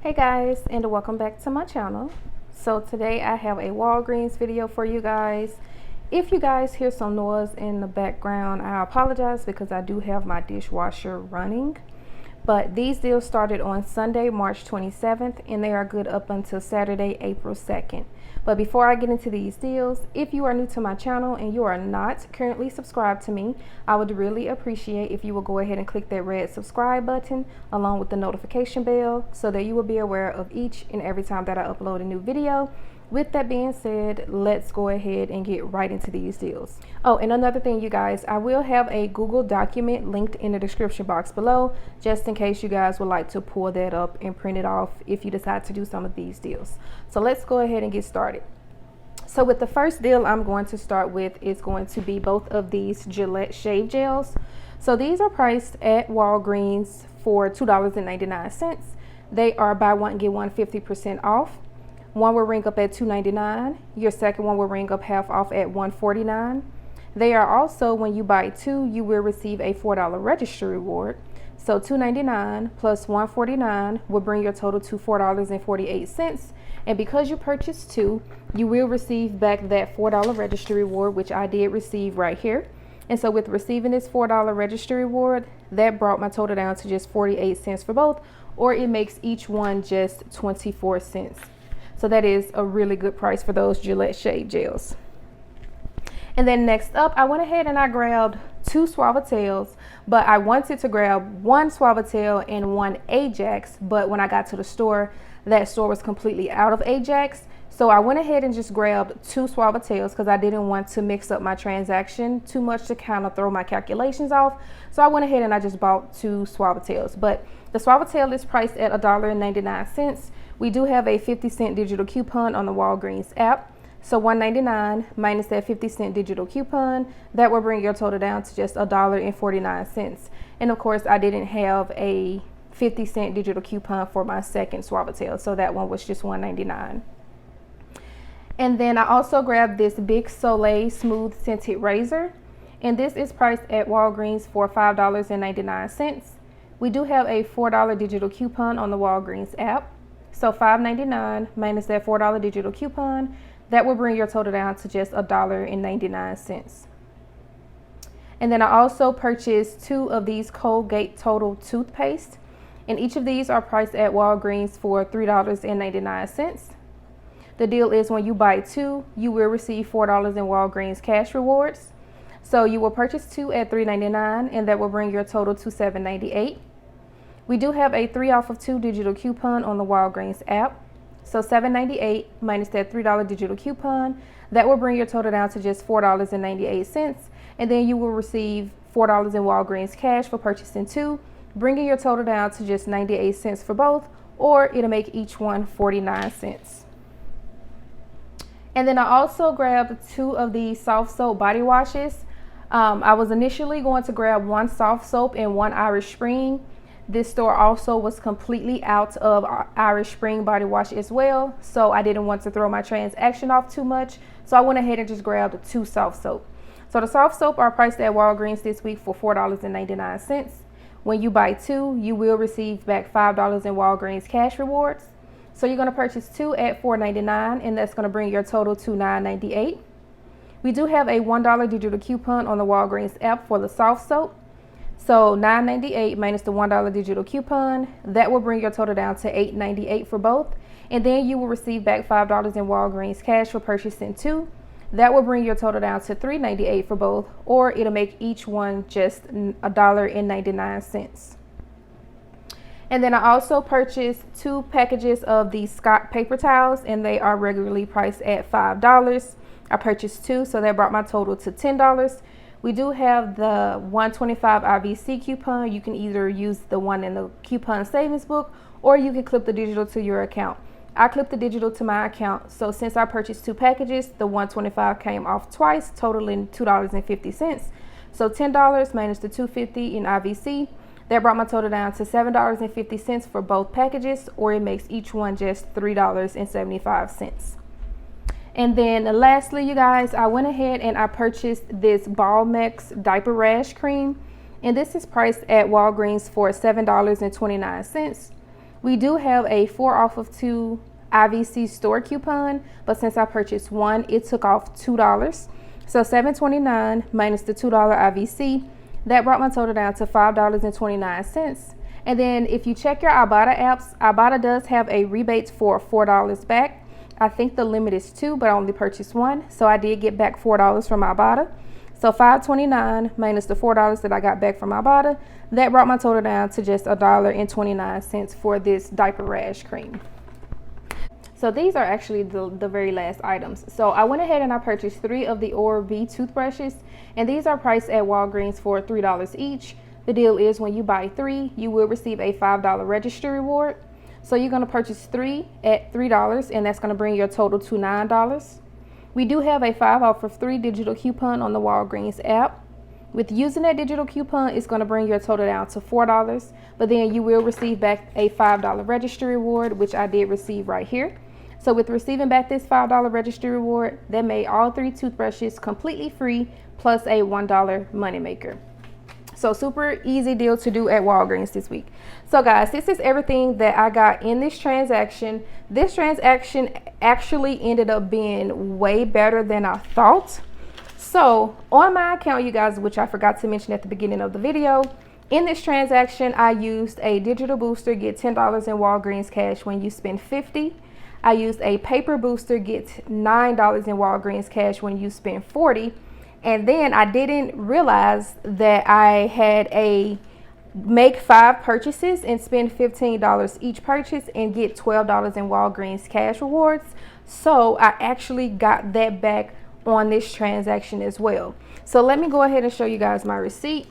Hey guys, and welcome back to my channel. So today I have a Walgreens video for you guys. If you guys hear some noise in the background, I apologize because I do have my dishwasher running. But these deals started on Sunday, March 27th, and they are good up until Saturday, April 2nd. But before I get into these deals, if you are new to my channel and you are not currently subscribed to me, I would really appreciate if you will go ahead and click that red subscribe button along with the notification bell so that you will be aware of each and every time that I upload a new video. With that being said, let's go ahead and get right into these deals. Oh, and another thing, you guys, I will have a Google document linked in the description box below, just in case you guys would like to pull that up and print it off if you decide to do some of these deals. So let's go ahead and get started. So with the first deal I'm going to start with is going to be both of these Gillette shave gels. So these are priced at Walgreens for $2.99. They are buy one get one 50% off. One will ring up at $2.99. Your second one will ring up half off at $1.49. They are also, when you buy two, you will receive a $4 registry reward. So $2.99 plus $1.49 will bring your total to $4.48. And because you purchased two, you will receive back that $4 registry reward, which I did receive right here. And so with receiving this $4 registry reward, that brought my total down to just 48 cents for both, or it makes each one just 24 cents. So that is a really good price for those Gillette shave gels. And then next up, I went ahead and I grabbed two Swagbucks, but I wanted to grab one Swagbuck and one Ajax, but when I got to the store, that store was completely out of Ajax. So I went ahead and just grabbed two Swagbucks because I didn't want to mix up my transaction too much to kind of throw my calculations off. So I went ahead and I just bought two Swagbucks. But the Swagbuck is priced at $1.99. We do have a 50-cent digital coupon on the Walgreens app. So $1.99 minus that 50-cent digital coupon, that will bring your total down to just $1.49. And of course, I didn't have a 50-cent digital coupon for my second Swagbuck, so that one was just $1.99. And then I also grabbed this Big Soleil Smooth Scented Razor, and this is priced at Walgreens for $5.99. We do have a $4 digital coupon on the Walgreens app. So $5.99 minus that $4 digital coupon, that will bring your total down to just $1.99. And then I also purchased two of these Colgate Total toothpaste, and each of these are priced at Walgreens for $3.99. The deal is when you buy two, you will receive $4 in Walgreens cash rewards. So you will purchase two at $3.99, and that will bring your total to $7.98. We do have a 3 off of 2 digital coupon on the Walgreens app. So $7.98 minus that $3 digital coupon, that will bring your total down to just $4.98. And then you will receive $4 in Walgreens cash for purchasing two, bringing your total down to just 98 cents for both, or it'll make each one 49 cents. And then I also grabbed two of these soft soap body washes. I was initially going to grab one soft soap and one Irish Spring. This store also was completely out of Irish Spring body wash as well, so I didn't want to throw my transaction off too much, so I went ahead and just grabbed two soft soap. So the soft soap are priced at Walgreens this week for $4.99. When you buy two, you will receive back $5 in Walgreens cash rewards. So you're going to purchase two at $4.99, and that's going to bring your total to $9.98. We do have a $1 digital coupon on the Walgreens app for the soft soap. So $9.98 minus the $1 digital coupon, that will bring your total down to $8.98 for both. And then you will receive back $5 in Walgreens cash for purchasing two. That will bring your total down to $3.98 for both, or it'll make each one just $1.99. And then I also purchased two packages of these Scott paper towels, and they are regularly priced at $5. I purchased two, so that brought my total to $10. We do have the 125 IVC coupon. You can either use the one in the coupon savings book, or you can clip the digital to your account. I clipped the digital to my account, so since I purchased two packages, the 125 came off twice, totaling $2.50. So $10 minus the $2.50 in IVC, that brought my total down to $7.50 for both packages, or it makes each one just $3.75. And then lastly, you guys, I went ahead and I purchased this Balmex diaper rash cream, and this is priced at Walgreens for $7.29. We do have a 4 off of 2 IVC store coupon, but since I purchased one, it took off $2. So $7.29 minus the $2 IVC, that brought my total down to $5.29. And then if you check your IBOTTA apps, IBOTTA does have a rebate for $4 back. I think the limit is 2, but I only purchased 1. So I did get back $4 from IBOTTA. So $5.29 minus the $4 that I got back from IBOTTA, that brought my total down to just $1.29 for this diaper rash cream. So these are actually the very last items. So I went ahead and I purchased 3 of the Oral-B toothbrushes, and these are priced at Walgreens for $3 each. The deal is when you buy 3, you will receive a $5 registry reward. So you're going to purchase 3 at $3, and that's going to bring your total to $9. We do have a 5 off of 3 digital coupon on the Walgreens app. With using that digital coupon, it's going to bring your total down to $4, but then you will receive back a $5 registry reward, which I did receive right here. So with receiving back this $5 registry reward, that made all 3 toothbrushes completely free, plus a $1 moneymaker. So super easy deal to do at Walgreens this week. So guys, this is everything that I got in this transaction. This transaction actually ended up being way better than I thought. So on my account, you guys, which I forgot to mention at the beginning of the video, in this transaction, I used a digital booster, get $10 in Walgreens cash when you spend $50. I used a paper booster, get $9 in Walgreens cash when you spend $40. And then I didn't realize that I had a make 5 purchases and spend $15 each purchase and get $12 in Walgreens cash rewards. So I actually got that back on this transaction as well. So let me go ahead and show you guys my receipt.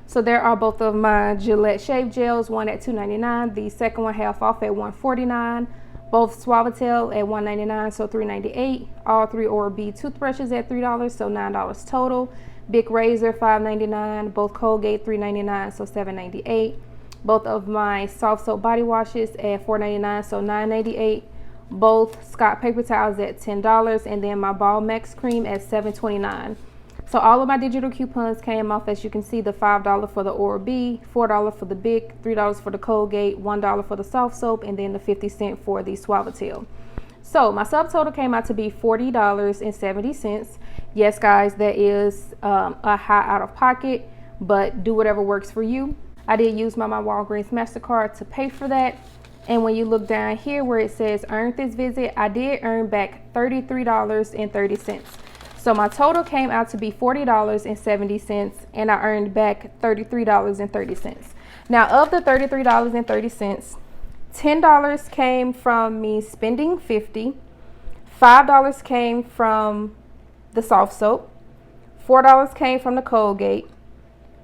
So there are both of my Gillette shave gels, one at $2.99, the second one half off at $1.49. Both Suavitel at $1.99, so $3.98. All 3 Oral-B toothbrushes at $3, so $9 total. Bic razor $5.99. Both Colgate $3.99, so $7.98. Both of my soft soap body washes at $4.99, so $9.98. Both Scott paper towels at $10, and then my Ball Max cream at $7.29. So all of my digital coupons came off, as you can see, the $5 for the Oral-B, $4 for the Bic, $3 for the Colgate, $1 for the soft soap, and then the 50 cents for the Suavitel. So my subtotal came out to be $40.70. Yes, guys, that is a high out of pocket, but do whatever works for you. I did use my Walgreens MasterCard to pay for that. And when you look down here where it says earned this visit, I did earn back $33.30. So my total came out to be $40.70, and I earned back $33.30. Now, of the $33.30, $10 came from me spending $50, $5 came from the soft soap, $4 came from the Colgate,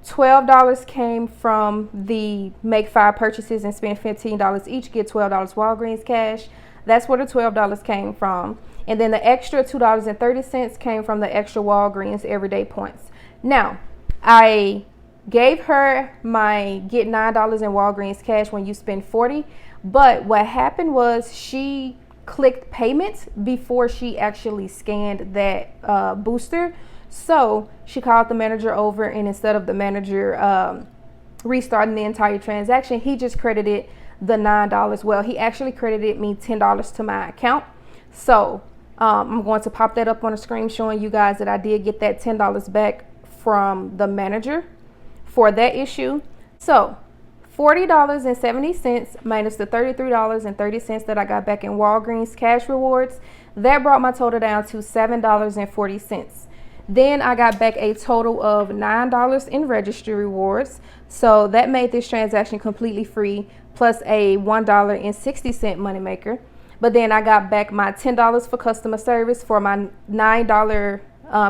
$12 came from the make 5 purchases and spend $15 each, get $12 Walgreens cash. That's where the $12 came from. And then the extra $2.30 came from the extra Walgreens everyday points. Now, I gave her my get $9 in Walgreens cash when you spend $40. But what happened was she clicked payment before she actually scanned that booster. So she called the manager over, and instead of the manager restarting the entire transaction, he just credited the $9. Well, he actually credited me $10 to my account. So I'm going to pop that up on the screen showing you guys that I did get that $10 back from the manager for that issue. So $40.70 minus the $33.30 that I got back in Walgreens cash rewards, that brought my total down to $7.40. Then I got back a total of $9 in registry rewards. So that made this transaction completely free, plus a $1.60 moneymaker. But then I got back my $10 for customer service for my $9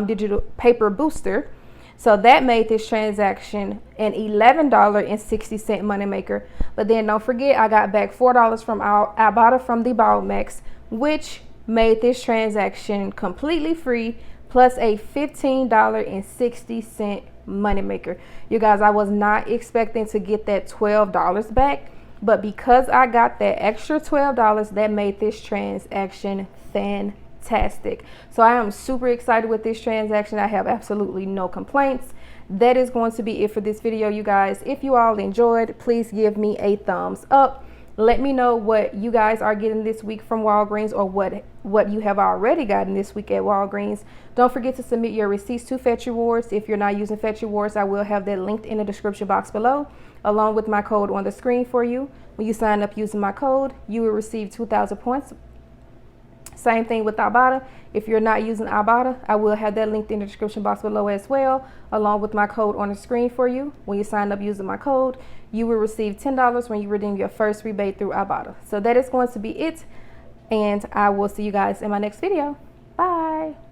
digital paper booster. So that made this transaction an $11.60 moneymaker. But then don't forget, I got back $4 from IBOTTA from the Ball Max, which made this transaction completely free, plus a $15.60 moneymaker. You guys, I was not expecting to get that $12 back, but because I got that extra $12, that made this transaction fantastic. So I am super excited with this transaction. I have absolutely no complaints. that is going to be it for this video, you guys. If you all enjoyed, please give me a thumbs up. Let me know what you guys are getting this week from Walgreens, or what you have already gotten this week at Walgreens. Don't forget to submit your receipts to Fetch Rewards. If you're not using Fetch Rewards, I will have that linked in the description box below, along with my code on the screen for you. When you sign up using my code, you will receive 2,000 points. Same thing with IBOTTA. If you're not using IBOTTA, I will have that linked in the description box below as well, along with my code on the screen for you. When you sign up using my code, you will receive $10 when you redeem your first rebate through IBOTTA. So that is going to be it, and I will see you guys in my next video. Bye.